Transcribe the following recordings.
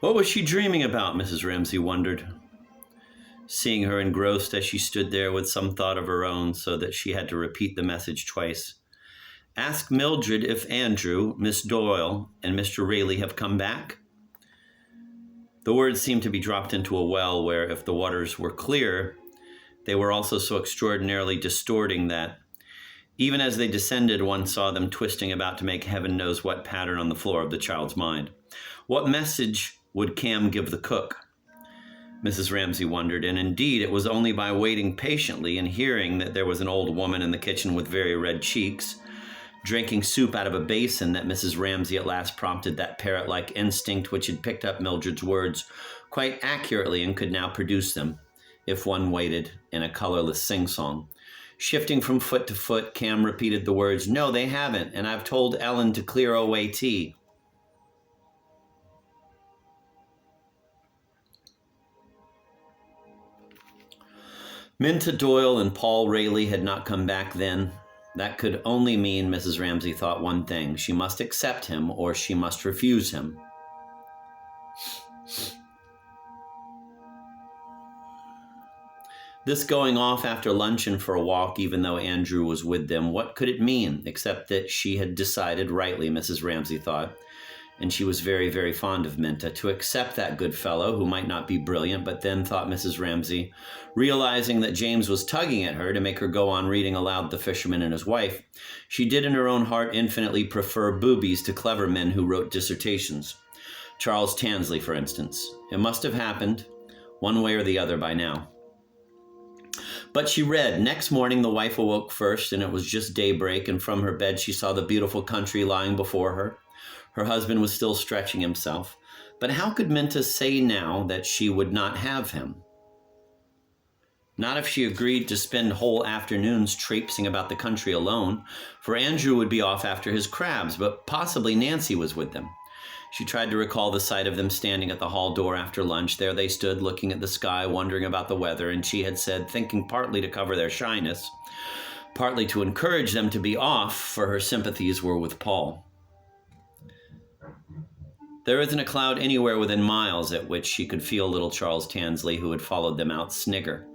What was she dreaming about, Mrs. Ramsay wondered, seeing her engrossed as she stood there with some thought of her own, so that she had to repeat the message twice. Ask Mildred if Andrew, Miss Doyle, and Mr. Rayleigh have come back. The words seemed to be dropped into a well where, if the waters were clear, they were also so extraordinarily distorting that, even as they descended, one saw them twisting about to make heaven knows what pattern on the floor of the child's mind. What message would Cam give the cook? Mrs. Ramsay wondered, and indeed it was only by waiting patiently and hearing that there was an old woman in the kitchen with very red cheeks, drinking soup out of a basin, that Mrs. Ramsay at last prompted that parrot-like instinct which had picked up Mildred's words quite accurately and could now produce them, if one waited, in a colorless sing-song. Shifting from foot to foot, Cam repeated the words, "No, they haven't, and I've told Ellen to clear away tea." Minta Doyle and Paul Rayleigh had not come back then. That could only mean, Mrs. Ramsay thought, one thing. She must accept him, or she must refuse him. This going off after luncheon for a walk, even though Andrew was with them, what could it mean, except that she had decided, rightly, Mrs. Ramsay thought, and she was very, very fond of Minta, to accept that good fellow, who might not be brilliant, but then, thought Mrs. Ramsay, realizing that James was tugging at her to make her go on reading aloud The Fisherman and His Wife, she did in her own heart infinitely prefer boobies to clever men who wrote dissertations. Charles Tansley, for instance. It must have happened, one way or the other, by now. But she read. Next morning the wife awoke first, and it was just daybreak, and from her bed she saw the beautiful country lying before her. Her husband was still stretching himself. But how could Minta say now that she would not have him? Not if she agreed to spend whole afternoons traipsing about the country alone, for Andrew would be off after his crabs, but possibly Nancy was with them. She tried to recall the sight of them standing at the hall door after lunch. There they stood, looking at the sky, wondering about the weather, and she had said, thinking partly to cover their shyness, partly to encourage them to be off, for her sympathies were with Paul. There isn't a cloud anywhere within miles at which she could feel little Charles Tansley, who had followed them out, snigger.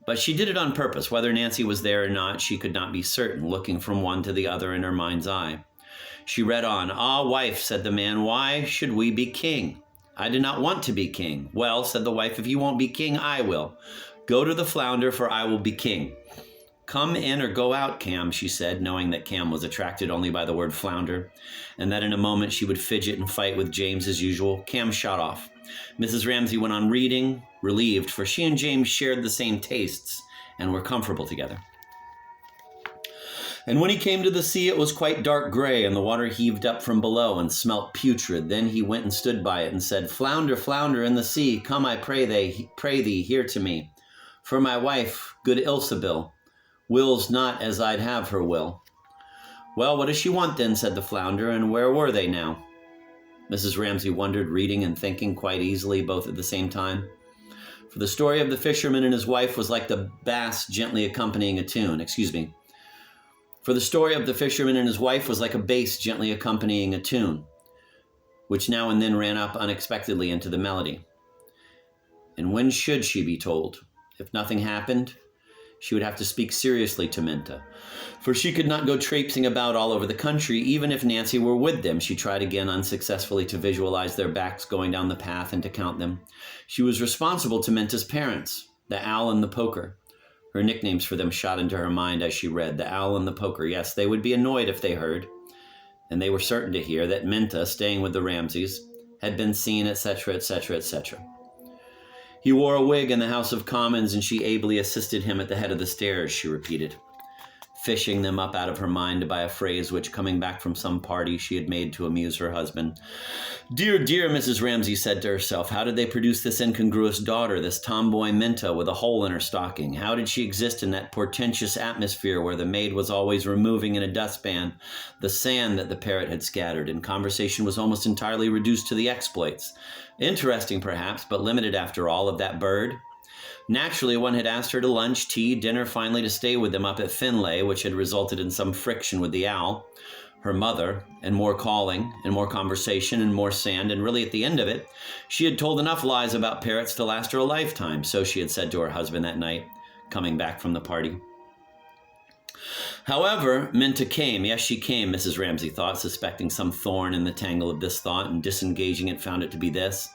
But she did it on purpose. Whether Nancy was there or not, she could not be certain, looking from one to the other in her mind's eye. She read on. "Ah, wife," said the man, "why should we be king?" "I do not want to be king." "Well," said the wife, "if you won't be king, I will. Go to the Flounder, for I will be king." "Come in or go out, Cam," she said, knowing that Cam was attracted only by the word flounder, and that in a moment she would fidget and fight with James as usual. Cam shot off. Mrs. Ramsay went on reading, relieved, for she and James shared the same tastes and were comfortable together. And when he came to the sea, it was quite dark gray, and the water heaved up from below and smelt putrid. Then he went and stood by it and said, "Flounder, flounder in the sea, come, I pray thee, here to me. For my wife, good Ilsebil, wills not as I'd have her will." "Well, what does she want then?" said the flounder, and where were they now? Mrs. Ramsay wondered, reading and thinking quite easily, both at the same time. For the story of the fisherman and his wife was like the bass gently accompanying a tune. For the story of the fisherman and his wife was like a bass gently accompanying a tune, which now and then ran up unexpectedly into the melody. And when should she be told? If nothing happened, she would have to speak seriously to Minta, for she could not go traipsing about all over the country, even if Nancy were with them. She tried again unsuccessfully to visualize their backs going down the path and to count them. She was responsible to Minta's parents, the Owl and the Poker. Her nicknames for them shot into her mind as she read. The Owl and the Poker. Yes, they would be annoyed if they heard, and they were certain to hear, that Minta, staying with the Ramsays, had been seen, etc., etc., etc. He wore a wig in the House of Commons, and she ably assisted him at the head of the stairs, she repeated, fishing them up out of her mind by a phrase which, coming back from some party, she had made to amuse her husband. Dear, dear, Mrs. Ramsay said to herself, how did they produce this incongruous daughter, this tomboy Minta with a hole in her stocking? How did she exist in that portentous atmosphere where the maid was always removing in a dustpan the sand that the parrot had scattered, and conversation was almost entirely reduced to the exploits, interesting perhaps, but limited after all, of that bird? Naturally, one had asked her to lunch, tea, dinner, finally to stay with them up at Finlay, which had resulted in some friction with the owl. her mother, and more calling, and more conversation, and more sand, and really at the end of it, she had told enough lies about parrots to last her a lifetime, so she had said to her husband that night, coming back from the party. However, Minta came. Yes, she came, Mrs. Ramsay thought, suspecting some thorn in the tangle of this thought, and disengaging it found it to be this.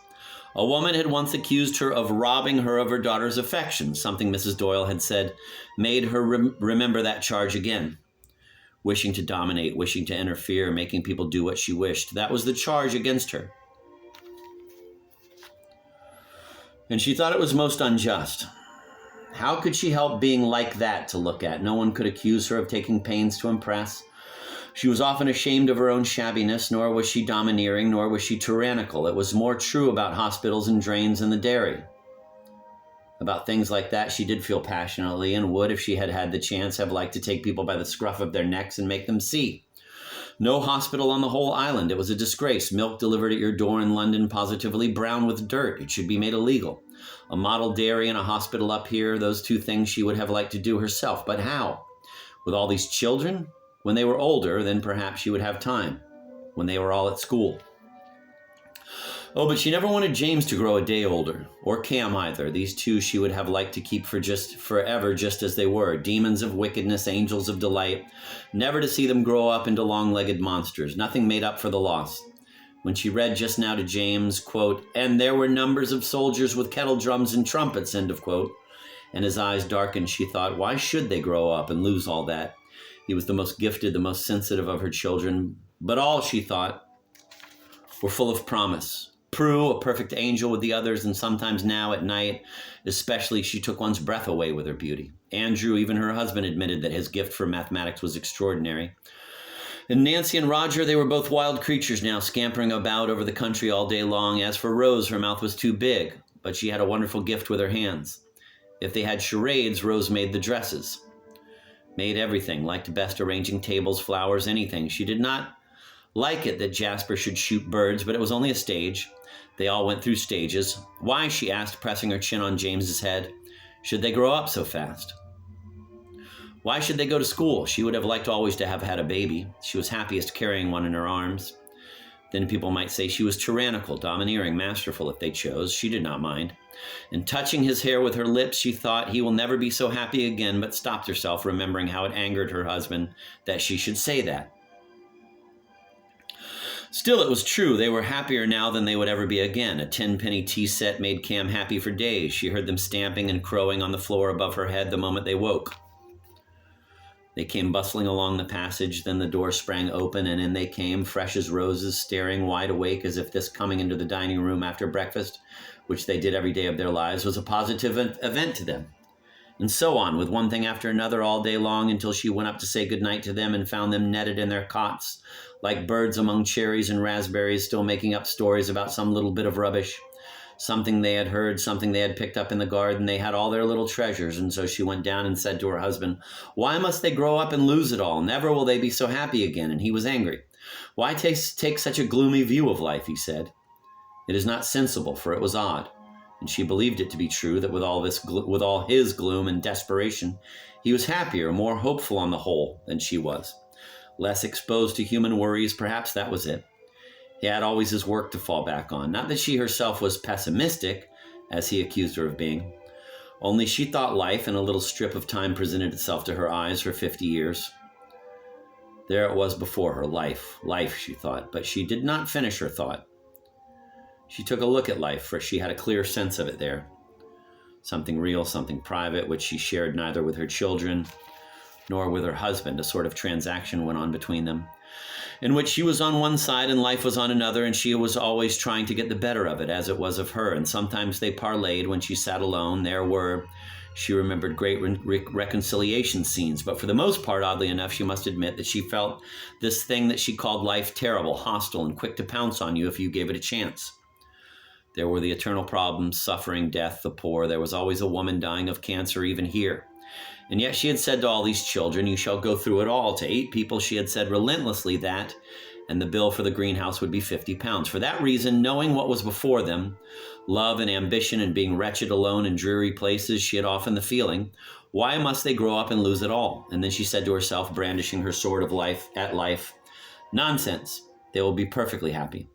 A woman had once accused her of robbing her of her daughter's affection, something Mrs. Doyle had said made her remember that charge again. Wishing to dominate, wishing to interfere, making people do what she wished. That was the charge against her. And she thought it was most unjust. How could she help being like that to look at? No one could accuse her of taking pains to impress. She was often ashamed of her own shabbiness, nor was she domineering, nor was she tyrannical. It was more true about hospitals and drains and the dairy. About things like that, she did feel passionately and would, if she had had the chance, have liked to take people by the scruff of their necks and make them see. No hospital on the whole island. It was a disgrace. Milk delivered at your door in London, positively brown with dirt. It should be made illegal. A model dairy and a hospital up here, those two things she would have liked to do herself. But how? With all these children? When they were older, then perhaps she would have time. When they were all at school. Oh, but she never wanted James to grow a day older, or Cam either. These two she would have liked to keep for just forever, just as they were, demons of wickedness, angels of delight, never to see them grow up into long-legged monsters, nothing made up for the loss. When she read just now to James, quote, "And there were numbers of soldiers with kettle drums and trumpets," end of quote, and his eyes darkened, she thought, why should they grow up and lose all that? He was the most gifted, the most sensitive of her children, but all, she thought, were full of promise. Prue, a perfect angel with the others, and sometimes now at night, especially, she took one's breath away with her beauty. Andrew, even her husband, admitted that his gift for mathematics was extraordinary. And Nancy and Roger, they were both wild creatures now, scampering about over the country all day long. As for Rose, her mouth was too big, but she had a wonderful gift with her hands. If they had charades, Rose made the dresses. Made everything, liked best arranging tables, flowers, anything. She did not like it that Jasper should shoot birds, but it was only a stage. They all went through stages. Why, she asked, pressing her chin on James's head, should they grow up so fast? Why should they go to school? She would have liked always to have had a baby. She was happiest carrying one in her arms. Then people might say she was tyrannical, domineering, masterful if they chose. She did not mind. And touching his hair with her lips, she thought, he will never be so happy again, but stopped herself, remembering how it angered her husband that she should say that. Still, it was true. They were happier now than they would ever be again. A 10-penny tea set made Cam happy for days. She heard them stamping and crowing on the floor above her head the moment they woke. They came bustling along the passage, then the door sprang open, and in they came, fresh as roses, staring wide awake as if this coming into the dining room after breakfast, which they did every day of their lives, was a positive event to them. And so on, with one thing after another all day long, until she went up to say goodnight to them and found them netted in their cots, like birds among cherries and raspberries, still making up stories about some little bit of rubbish. Something they had heard, something they had picked up in the garden. They had all their little treasures, and so she went down and said to her husband, why must they grow up and lose it all? Never will they be so happy again. And he was angry. Why take such a gloomy view of life, he said. It is not sensible, for it was odd. And she believed it to be true that with all his gloom and desperation, he was happier, more hopeful on the whole than she was. Less exposed to human worries, perhaps that was it. He had always his work to fall back on. Not that she herself was pessimistic, as he accused her of being. Only she thought life, and a little strip of time presented itself to her eyes for 50 years. There it was before her, life, she thought, but she did not finish her thought. She took a look at life, for she had a clear sense of it there. Something real, something private, which she shared neither with her children nor with her husband. A sort of transaction went on between them, in which she was on one side and life was on another, and she was always trying to get the better of it, as it was of her. And sometimes they parlayed when she sat alone. There were, she remembered, great reconciliation scenes, but for the most part, oddly enough, she must admit that she felt this thing that she called life terrible, hostile, and quick to pounce on you if you gave it a chance. There were the eternal problems, suffering, death, the poor. There was always a woman dying of cancer, even here. And yet she had said to all these children, you shall go through it all. To 8 people, she had said relentlessly that, and the bill for the greenhouse would be £50. For that reason, knowing what was before them, love and ambition and being wretched alone in dreary places, she had often the feeling, why must they grow up and lose it all? And then she said to herself, brandishing her sword of life at life, Nonsense. They will be perfectly happy.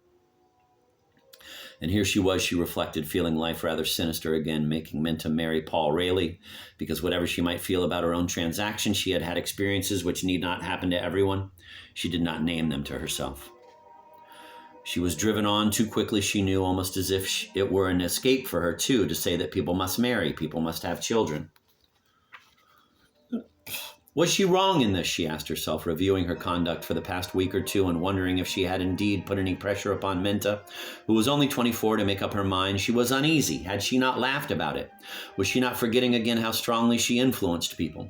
And here she was, she reflected, feeling life rather sinister again, making Minta marry Paul Rayleigh, because whatever she might feel about her own transaction, she had had experiences which need not happen to everyone. She did not name them to herself. She was driven on too quickly, she knew, almost as if it were an escape for her, too, to say that people must marry, people must have children. Was she wrong in this, she asked herself, reviewing her conduct for the past week or two and wondering if she had indeed put any pressure upon Minta, who was only 24, to make up her mind. She was uneasy. Had she not laughed about it? Was she not forgetting again how strongly she influenced people?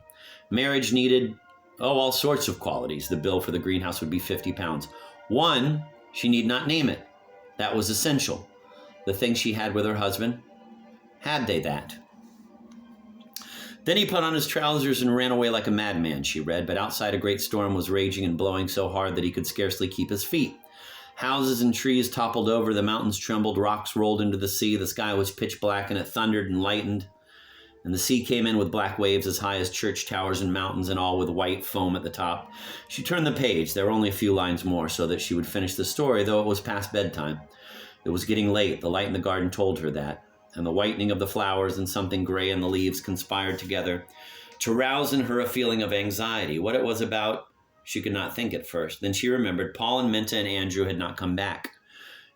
Marriage needed, all sorts of qualities. The bill for the greenhouse would be £50. One, she need not name it. That was essential. The thing she had with her husband, had they that? Then he put on his trousers and ran away like a madman, she read, but outside a great storm was raging and blowing so hard that he could scarcely keep his feet. Houses and trees toppled over, the mountains trembled, rocks rolled into the sea, the sky was pitch black, and it thundered and lightened. And the sea came in with black waves as high as church towers and mountains, and all with white foam at the top. She turned the page. There were only a few lines more so that she would finish the story, though it was past bedtime. It was getting late. The light in the garden told her that. And the whitening of the flowers and something gray in the leaves conspired together to rouse in her a feeling of anxiety. What it was about, she could not think at first. Then she remembered Paul and Minta and Andrew had not come back.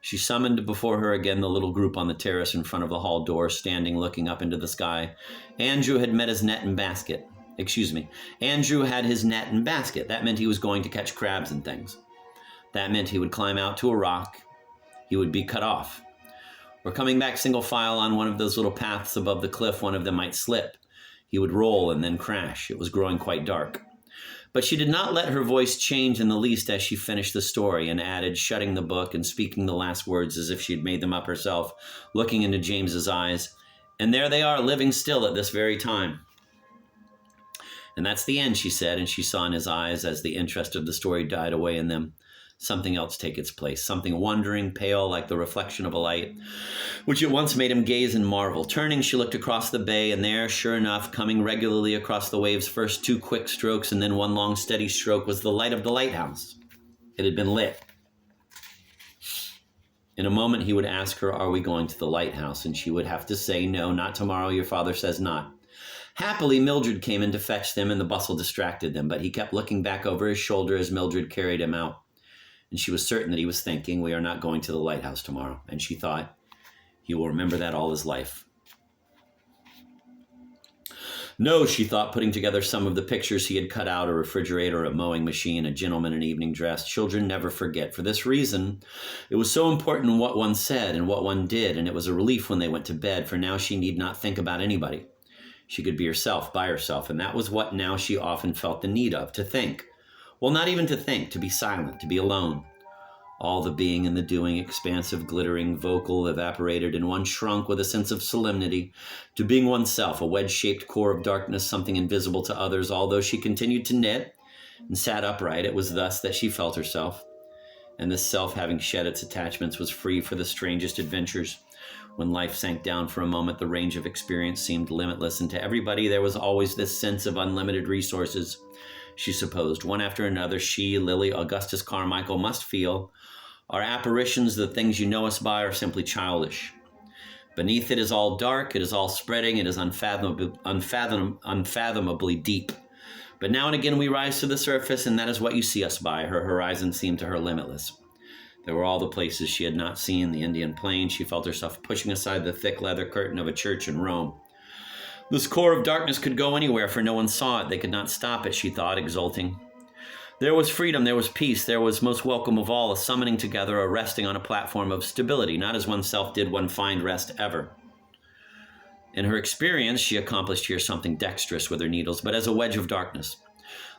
She summoned before her again the little group on the terrace in front of the hall door, standing looking up into the sky. Andrew had met his net and basket. Andrew had his net and basket. That meant he was going to catch crabs and things. That meant he would climb out to a rock. He would be cut off. Or coming back single file on one of those little paths above the cliff, one of them might slip. He would roll and then crash. It was growing quite dark. But she did not let her voice change in the least as she finished the story and added, shutting the book and speaking the last words as if she had made them up herself, looking into James's eyes. And there they are, living still at this very time. And that's the end, she said, and she saw in his eyes, as the interest of the story died away in them, something else take its place, something wandering, pale, like the reflection of a light, which at once made him gaze and marvel. Turning, she looked across the bay, and there, sure enough, coming regularly across the waves, first 2 quick strokes and then 1 long steady stroke, was the light of the lighthouse. It had been lit. In a moment he would ask her, "Are we going to the lighthouse?" And she would have to say, "No, not tomorrow, your father says not." Happily, Mildred came in to fetch them, and the bustle distracted them, but he kept looking back over his shoulder as Mildred carried him out. And she was certain that he was thinking, "We are not going to the lighthouse tomorrow." And she thought, he will remember that all his life. No, she thought, putting together some of the pictures he had cut out, a refrigerator, a mowing machine, a gentleman in evening dress. Children never forget. For this reason, it was so important what one said and what one did, and it was a relief when they went to bed, for now she need not think about anybody. She could be herself, by herself, and that was what now she often felt the need of, to think. Well, not even to think, to be silent, to be alone. All the being and the doing, expansive, glittering, vocal, evaporated, and one shrunk with a sense of solemnity to being oneself, a wedge-shaped core of darkness, something invisible to others. Although she continued to knit and sat upright, it was thus that she felt herself. And this self, having shed its attachments, was free for the strangest adventures. When life sank down for a moment, the range of experience seemed limitless, and to everybody there was always this sense of unlimited resources. She supposed, one after another, she, Lily, Augustus Carmichael, must feel. Our apparitions, the things you know us by, are simply childish. Beneath it is all dark, it is all spreading, it is unfathomably deep. But now and again we rise to the surface, and that is what you see us by. Her horizon seemed to her limitless. There were all the places she had not seen, the Indian plain. She felt herself pushing aside the thick leather curtain of a church in Rome. This core of darkness could go anywhere, for no one saw it. They could not stop it, she thought, exulting. There was freedom, there was peace, there was, most welcome of all, a summoning together, a resting on a platform of stability, not as oneself did one find rest ever. In her experience, she accomplished here something dexterous with her needles, but as a wedge of darkness.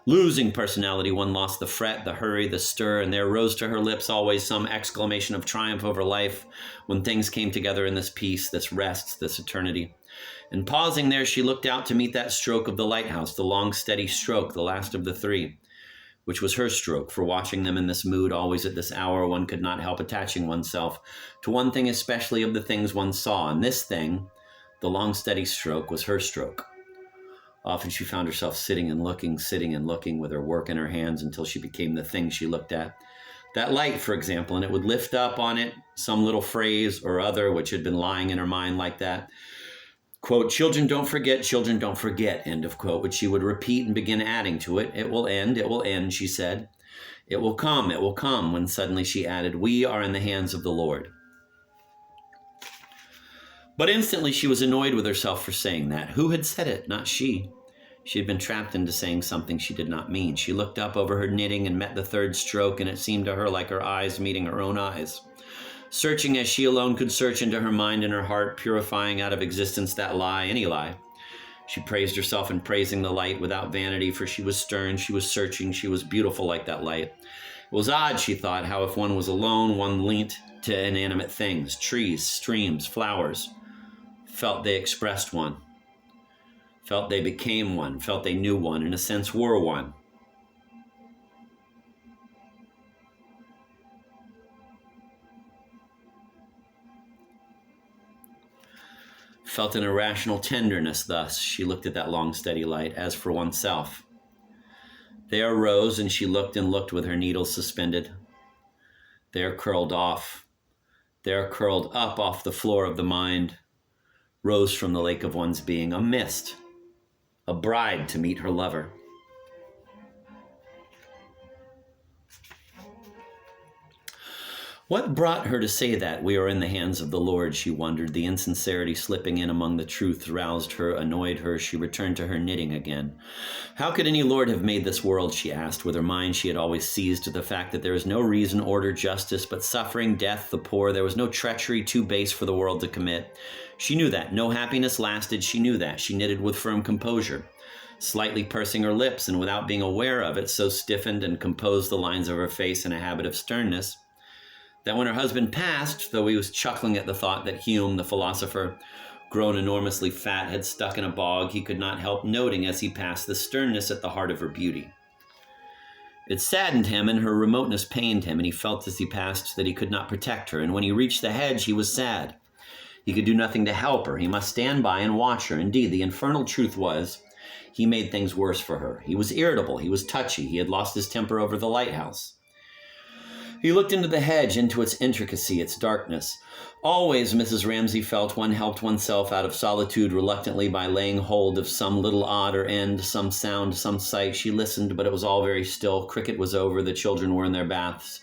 Losing personality, one lost the fret, the hurry, the stir, and there rose to her lips always some exclamation of triumph over life when things came together in this peace, this rest, this eternity. And pausing there, she looked out to meet that stroke of the lighthouse, the long, steady stroke, the last of the 3, which was her stroke. For watching them in this mood, always at this hour, one could not help attaching oneself to one thing, especially of the things one saw. And this thing, the long, steady stroke, was her stroke. Often she found herself sitting and looking with her work in her hands until she became the thing she looked at. That light, for example, and it would lift up on it some little phrase or other which had been lying in her mind like that. Quote, children don't forget, end of quote, which she would repeat and begin adding to it. It will end, she said. It will come, when suddenly she added, we are in the hands of the Lord. But instantly she was annoyed with herself for saying that. Who had said it? Not she. She had been trapped into saying something she did not mean. She looked up over her knitting and met the third stroke, and it seemed to her like her eyes meeting her own eyes. Searching as she alone could search into her mind and her heart, purifying out of existence that lie, any lie. She praised herself in praising the light without vanity, for she was stern, she was searching, she was beautiful like that light. It was odd, she thought, how if one was alone, one leant to inanimate things, trees, streams, flowers, felt they expressed one, felt they became one, felt they knew one, in a sense were one. Felt an irrational tenderness thus. She looked at that long, steady light, as for oneself. There rose, and she looked and looked with her needles suspended. There curled off, there curled up off the floor of the mind, rose from the lake of one's being, a mist, a bride to meet her lover. What brought her to say that? We are in the hands of the Lord, she wondered. The insincerity slipping in among the truth roused her, annoyed her. She returned to her knitting again. How could any Lord have made this world, she asked. With her mind she had always seized to the fact that there is no reason, order, justice, but suffering, death, the poor. There was no treachery too base for the world to commit. She knew that. No happiness lasted. She knew that. She knitted with firm composure, slightly pursing her lips, and without being aware of it, so stiffened and composed the lines of her face in a habit of sternness, that when her husband passed, though he was chuckling at the thought that Hume, the philosopher, grown enormously fat, had stuck in a bog, he could not help noting as he passed the sternness at the heart of her beauty. It saddened him, and her remoteness pained him, and he felt as he passed that he could not protect her, and when he reached the hedge, he was sad. He could do nothing to help her. He must stand by and watch her. Indeed, the infernal truth was, he made things worse for her. He was irritable. He was touchy. He had lost his temper over the lighthouse. He looked into the hedge, into its intricacy, its darkness. Always, Mrs. Ramsay felt, one helped oneself out of solitude reluctantly by laying hold of some little odd or end, some sound, some sight. She listened, but it was all very still. Cricket was over. The children were in their baths.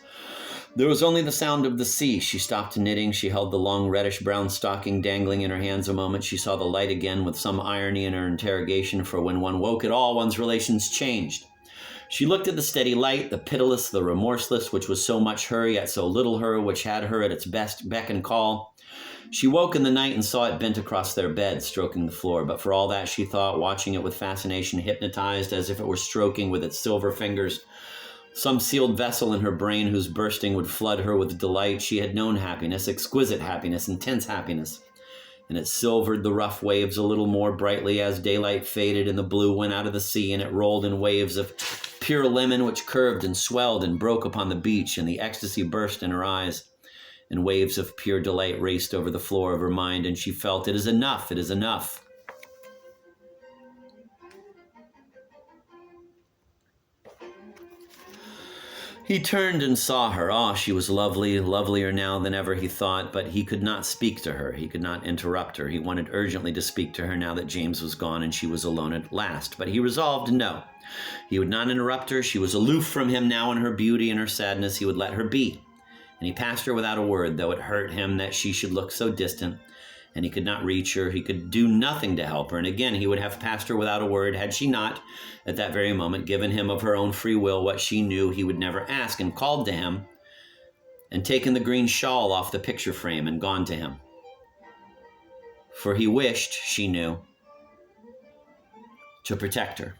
There was only the sound of the sea. She stopped knitting. She held the long reddish-brown stocking dangling in her hands a moment. She saw the light again with some irony in her interrogation, for when one woke at all, one's relations changed. She looked at the steady light, the pitiless, the remorseless, which was so much her, yet so little her, which had her at its best beck and call. She woke in the night and saw it bent across their bed, stroking the floor. But for all that, she thought, watching it with fascination, hypnotized as if it were stroking with its silver fingers some sealed vessel in her brain whose bursting would flood her with delight. She had known happiness, exquisite happiness, intense happiness. And it silvered the rough waves a little more brightly as daylight faded and the blue went out of the sea, and it rolled in waves of pure lemon which curved and swelled and broke upon the beach, and the ecstasy burst in her eyes, and waves of pure delight raced over the floor of her mind, and she felt, it is enough, it is enough. He turned and saw her. Ah, she was lovely, lovelier now than ever, he thought, but he could not speak to her. He could not interrupt her. He wanted urgently to speak to her now that James was gone and she was alone at last. But he resolved no. He would not interrupt her. She was aloof from him now in her beauty and her sadness. He would let her be. And he passed her without a word, though it hurt him that she should look so distant. And he could not reach her. He could do nothing to help her. And again, he would have passed her without a word had she not, at that very moment, given him of her own free will what she knew he would never ask, and called to him, and taken the green shawl off the picture frame and gone to him. For he wished, she knew, to protect her.